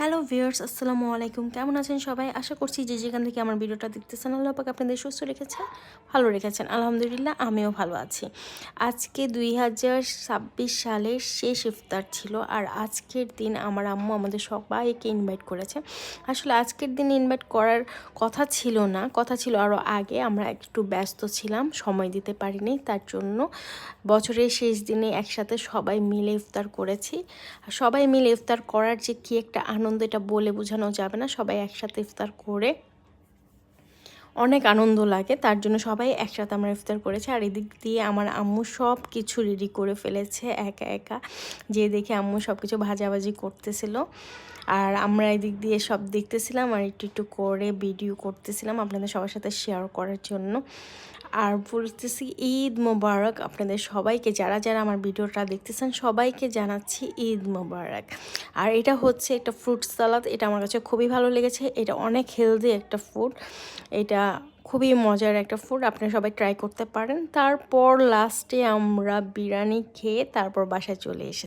Hello viewers, আসসালামু আলাইকুম। কেমন আছেন সবাই? আশা করছি যে যেখান থেকে আমার ভিডিওটা দেখতেছেন আল্লাহ পাক আপনাদের সুস্থ রেখেছেন, ভালো রেখেছেন। আলহামদুলিল্লাহ আমিও ভালো আছি। আজকে 2026 সালের শেষ ইফতার ছিল, আর আজকের দিন আমার আম্মু আমাদের সবাইকে ইনভাইট করেছে। আসলে আজকের দিন ইনভাইট করার কথা ছিল না, কথা ছিল আরও আগে। আমরা একটু ব্যস্ত ছিলাম, সময় দিতে পারিনি। তার জন্য বছরের শেষ দিনে একসাথে সবাই মিলে ইফতার করেছি। আর সবাই মিলে ইফতার করার যে কী একটা আনন্দ, এটা বলে বোঝানো যাবে না। সবাই একসাথে ইফতার করে অনেক আনন্দ লাগে, তার জন্য সবাই একসাথে আমরা ইফতার করেছি। আর এদিক দিয়ে আমার আম্মু সব কিছু রেডি করে ফেলেছে একা একা, যে দেখে আম্মু সব কিছু ভাজাভাজি করতেছিল। আর আমরা এদিক দিয়ে সব দেখতেছিলাম আর একটু একটু করে ভিডিও করতেছিলাম আপনাদের সবার সাথে শেয়ার করার জন্য। আর বলতেছি ঈদ মোবারক আপনাদের সবাইকে, যারা যারা আমার ভিডিওটা দেখতেছেন সবাইকে জানাচ্ছি ঈদ মোবারক। আর এটা হচ্ছে একটা ফ্রুট সালাদ, এটা আমার কাছে খুবই ভালো লেগেছে। এটা অনেক হেলদি একটা ফুড, এটা খুবই মজার একটা ফুড, আপনারা সবাই ট্রাই করতে পারেন। তারপর লাস্টে আমরা বিরিয়ানি খেয়ে তারপর বাসায় চলে এসেছি।